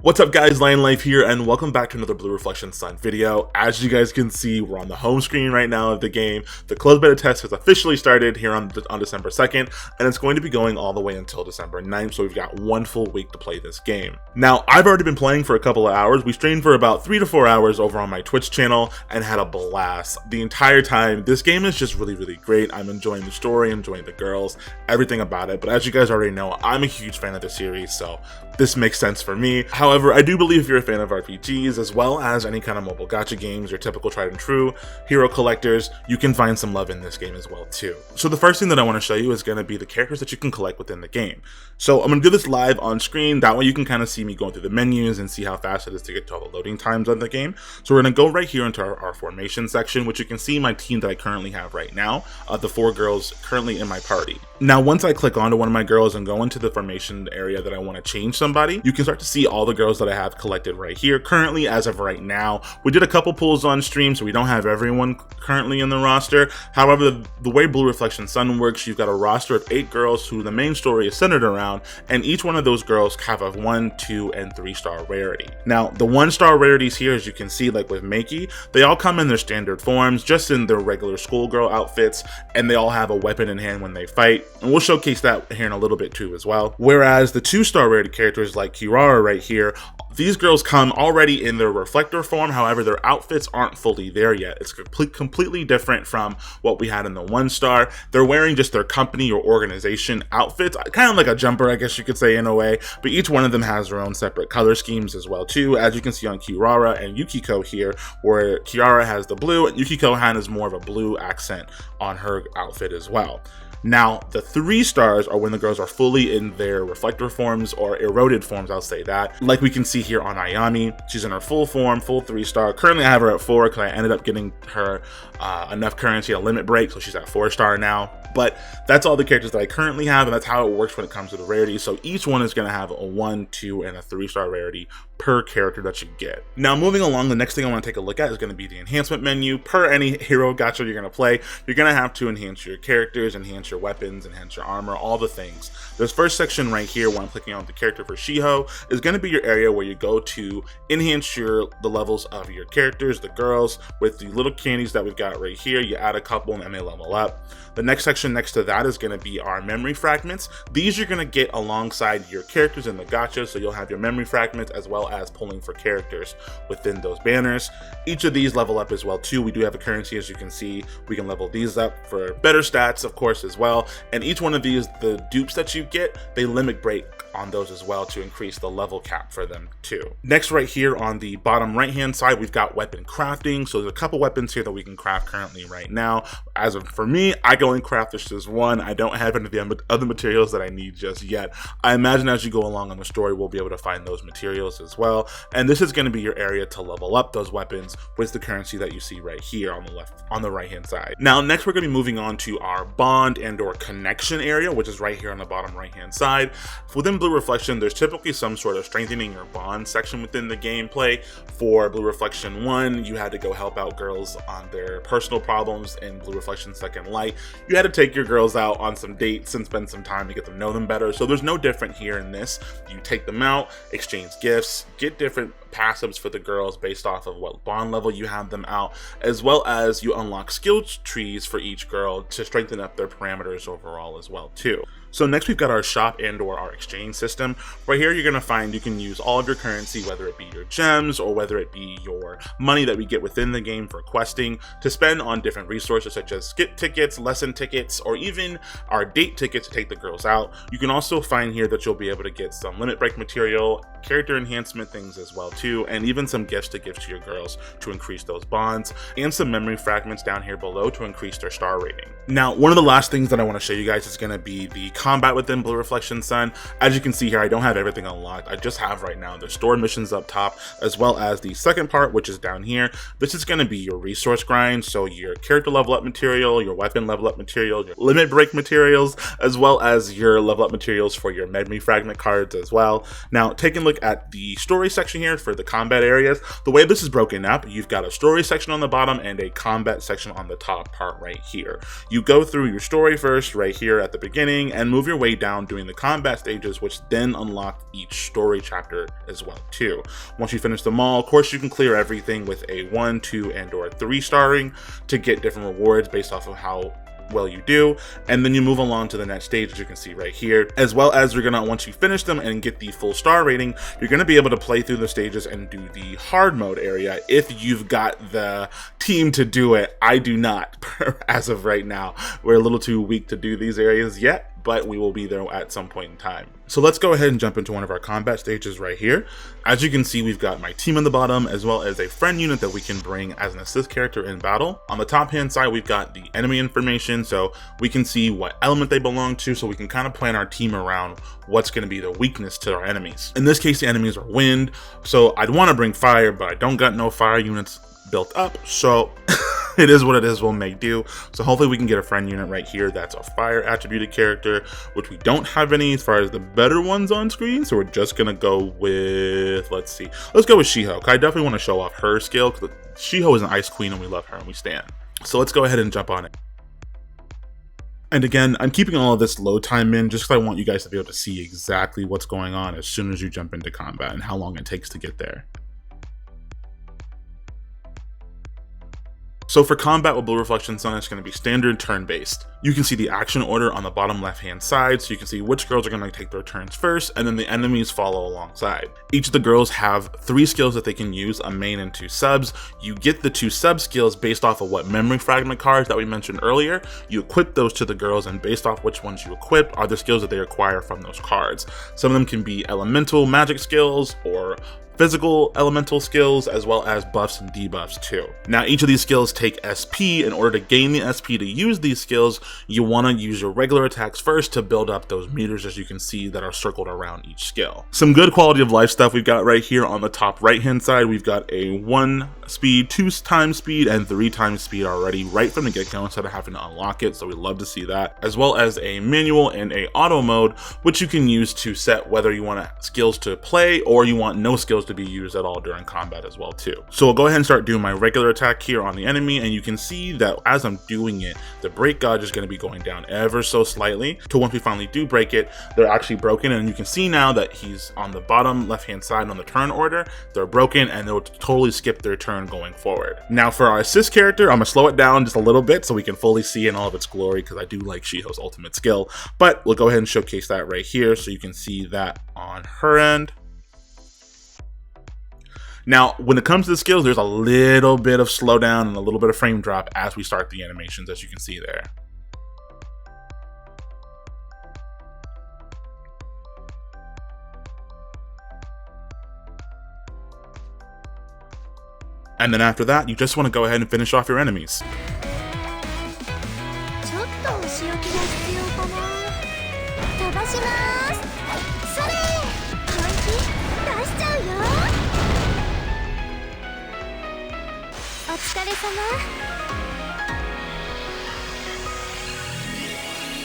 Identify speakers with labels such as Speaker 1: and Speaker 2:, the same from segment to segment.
Speaker 1: What's up guys, LyonLife here, and welcome back to another Blue Reflection Sun video. As you guys can see, we're on the home screen right now of the game. The closed beta test has officially started here on December 2nd, and it's going to be going all the way until December 9th, so we've got one full week to play this game. Now, I've already been playing for a couple of hours. We streamed for about 3 to 4 hours over on my Twitch channel and had a blast the entire time. This game is just really great. I'm enjoying the story, enjoying the girls, everything about it, but as you guys already know, I'm a huge fan of the series, so this makes sense for me. However, I do believe if you're a fan of RPGs, as well as any kind of mobile gacha games, your typical tried and true hero collectors, you can find some love in this game as well too. So the first thing that I want to show you is going to be the characters that you can collect within the game. So I'm going to do this live on screen, that way you can kind of see me going through the menus and see how fast it is to get to all the loading times of the game. So we're going to go right here into our formation section, which you can see my team that I currently have right now, the 4 girls currently in my party. Now once I click onto one of my girls and go into the formation area that I want to change somebody, you can start to see all the girls that I have collected right here. Currently, as of right now, we did a couple pulls on stream, so we don't have everyone currently in the roster. However, the way Blue Reflection Sun works, you've got a roster of 8 girls who the main story is centered around, and each one of those girls have a 1, 2, and 3 star rarity. Now, the 1 star rarities here, as you can see, like with Makey, they all come in their standard forms, just in their regular schoolgirl outfits, and they all have a weapon in hand when they fight, and we'll showcase that here in a little bit too as well. Whereas the 2 star rarity characters like Kirara right here, these girls come already in their reflector form, however their outfits aren't fully there yet. It's completely different from what we had in the 1 star. They're wearing just their company or organization outfits, kind of like a jumper I guess you could say in a way, but each one of them has their own separate color schemes as well too, as you can see on Kirara and Yukiko here, where Kirara has the blue and Yukiko has more of a blue accent on her outfit as well. Now, the 3 stars are when the girls are fully in their reflector forms or eroded forms, I'll say that. Like we can see here on Ayami, she's in her full form, full 3 star. Currently I have her at 4 because I ended up getting her enough currency at limit break, so she's at 4 star now. But that's all the characters that I currently have, and that's how it works when it comes to the rarity. So each one is going to have a 1, 2, and a 3 star rarity per character that you get. Now moving along, the next thing I want to take a look at is going to be the enhancement menu. Per any hero gacha you're going to play, you're going to have to enhance your characters, enhance your weapons, enhance your armor, all the things. This first section right here, when I'm clicking on the character for Shiho, is going to be your area where you go to enhance the levels of your characters, the girls, with the little candies that we've got right here. You add a couple and they level up. The next section next to that is going to be our memory fragments. These you're going to get alongside your characters in the gacha, so you'll have your memory fragments as well as pulling for characters within those banners. Each of these level up as well too. We do have a currency, as you can see. We can level these up for better stats, of course, as well. And each one of these, the dupes that you get, they limit break on those as well to increase the level cap for them too. Next, right here on the bottom right hand side, we've got weapon crafting. So there's a couple weapons here that we can craft currently right now. As of for me, I can only craft this as 1. I don't have any of the other materials that I need just yet. I imagine as you go along on the story, we'll be able to find those materials as well. And this is going to be your area to level up those weapons with the currency that you see right here on the left, on the right hand side. Now next, we're going to be moving on to our bond and or connection area, which is right here on the bottom right hand side. Within Blue Reflection, there's typically some sort of strengthening your bond section within the gameplay. For Blue Reflection 1, you had to go help out girls on their personal problems. In Blue Reflection Second Light, you had to take your girls out on some dates and spend some time to get to know them better. So there's no different here in this. You take them out, exchange gifts, get different passives for the girls based off of what bond level you have them out, as well as you unlock skill trees for each girl to strengthen up their parameters overall as well too. So next, we've got our shop and or our exchange system. Right here, you're going to find you can use all of your currency, whether it be your gems or whether it be your money that we get within the game for questing, to spend on different resources such as skip tickets, lesson tickets, or even our date tickets to take the girls out. You can also find here that you'll be able to get some limit break material, character enhancement things as well too, and even some gifts to give to your girls to increase those bonds, and some memory fragments down here below to increase their star rating. Now, one of the last things that I want to show you guys is going to be the combat within Blue Reflection Sun. As you can see here, I don't have everything unlocked. I just have right now the store missions up top, as well as the second part, which is down here. This is going to be your resource grind, so your character level up material, your weapon level up material, your limit break materials, as well as your level up materials for your memory fragment cards as well. Now, taking a look at the story section here for the combat areas, the way this is broken up, you've got a story section on the bottom and a combat section on the top part right here. You go through your story first right here at the beginning, and move your way down doing the combat stages, which then unlock each story chapter as well too. Once you finish them all, of course you can clear everything with a 1, 2, and or 3 starring to get different rewards based off of how well you do, and then you move along to the next stage, as you can see right here, as well as you're gonna, once you finish them and get the full star rating, you're gonna be able to play through the stages and do the hard mode area if you've got the team to do it. I do not as of right now. We're a little too weak to do these areas yet, but we will be there at some point in time. So let's go ahead and jump into one of our combat stages right here. As you can see, we've got my team on the bottom, as well as a friend unit that we can bring as an assist character in battle. On the top hand side, we've got the enemy information, so we can see what element they belong to, so we can kind of plan our team around what's going to be the weakness to our enemies. In this case, the enemies are wind, so I'd want to bring fire, but I don't got no fire units built up, so it is what it is, we'll make do. So hopefully we can get a friend unit right here that's a fire attributed character, which we don't have any as far as the better ones on screen, so we're just gonna go with, let's go with Shiho. I definitely want to show off her skill, because Shiho is an ice queen and we love her and we stand. So let's go ahead and jump on it. And again, I'm keeping all of this load time in just because I want you guys to be able to see exactly what's going on as soon as you jump into combat and how long it takes to get there. So for combat with Blue Reflection Sun, it's going to be standard turn-based. You can see the action order on the bottom left-hand side, so you can see which girls are going to take their turns first, and then the enemies follow alongside. Each of the girls have 3 skills that they can use, a main and 2 subs. You get the 2 sub skills based off of what memory fragment cards that we mentioned earlier. You equip those to the girls, and based off which ones you equip are the skills that they acquire from those cards. Some of them can be elemental magic skills or physical elemental skills, as well as buffs and debuffs too. Now each of these skills take SP. In order to gain the SP to use these skills, you want to use your regular attacks first to build up those meters, as you can see, that are circled around each skill. Some good quality of life stuff we've got right here on the top right hand side. We've got a 1 speed, 2 times speed, and 3 times speed already right from the get-go instead of having to unlock it, so we love to see that, as well as a manual and a auto mode, which you can use to set whether you want skills to play or you want no skills to be used at all during combat as well too. So I'll go ahead and start doing my regular attack here on the enemy, and you can see that as I'm doing it, the break gauge is going to be going down ever so slightly to once we finally do break it, they're actually broken, and you can see now that he's on the bottom left hand side on the turn order, they're broken and they'll totally skip their turn going forward. Now for our assist character, I'm gonna slow it down just a little bit so we can fully see in all of its glory, because I do like Shiho's ultimate skill, but we'll go ahead and showcase that right here so you can see that on her end. Now, when it comes to the skills, there's a little bit of slowdown and a little bit of frame drop as we start the animations, as you can see there. And then after that, you just want to go ahead and finish off your enemies.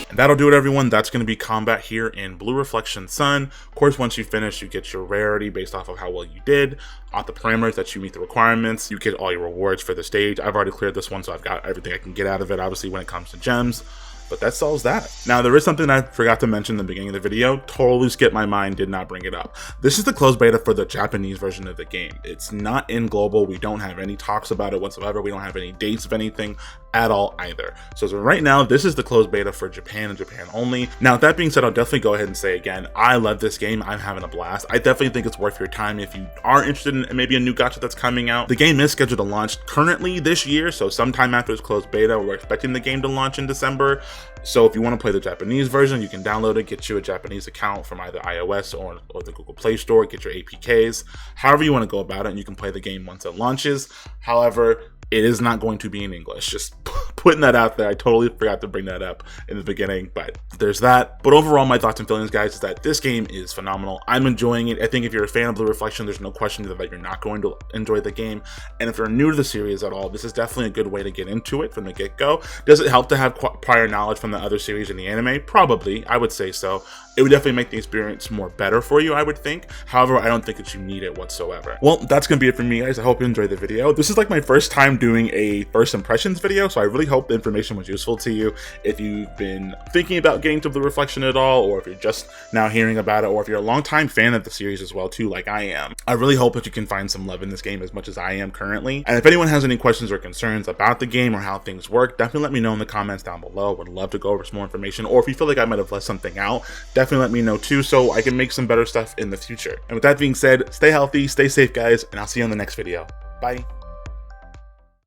Speaker 1: And that'll do it, everyone. That's going to be combat here in Blue Reflection Sun. Of course, once you finish, you get your rarity based off of how well you did. Off the parameters that you meet the requirements, you get all your rewards for the stage. I've already cleared this one, so I've got everything I can get out of it, obviously, when it comes to gems. But that solves that. Now, there is something I forgot to mention in the beginning of the video. Totally skipped my mind, did not bring it up. This is the closed beta for the Japanese version of the game. It's not in global. We don't have any talks about it whatsoever. We don't have any dates of anything at all either. So right now, this is the closed beta for Japan and Japan only. Now, with that being said, I'll definitely go ahead and say again, I love this game. I'm having a blast. I definitely think it's worth your time if you are interested in maybe a new gacha that's coming out. The game is scheduled to launch currently this year, so sometime after its closed beta. We're expecting the game to launch in December. So if you want to play the Japanese version, you can download it, get you a Japanese account from either iOS or the Google Play Store, get your APKs, however you want to go about it, and you can play the game once it launches. However, it is not going to be in English. Just putting that out there. I totally forgot to bring that up in the beginning, but there's that. But overall, my thoughts and feelings, guys, is that this game is phenomenal. I'm enjoying it. I think if you're a fan of Blue Reflection, there's no question that you're not going to enjoy the game. And if you're new to the series at all, this is definitely a good way to get into it from the get-go. Does it help to have prior knowledge from the other series in the anime? Probably, I would say so. it would definitely make the experience more better for you, I would think. However, I don't think that you need it whatsoever. Well, that's gonna be it for me, guys. I hope you enjoyed the video. This is like my first time doing a first impressions video, so I really hope the information was useful to you. If you've been thinking about getting to Blue Reflection at all, or if you're just now hearing about it, or if you're a longtime fan of the series as well too, like I am, I really hope that you can find some love in this game as much as I am currently. And if anyone has any questions or concerns about the game or how things work, definitely let me know in the comments down below. Would love to go over some more information, or if you feel like I might have left something out, definitely let me know too, so I can make some better stuff in the future. And with that being said, stay healthy, stay safe, guys, and I'll see you on the next video. Bye.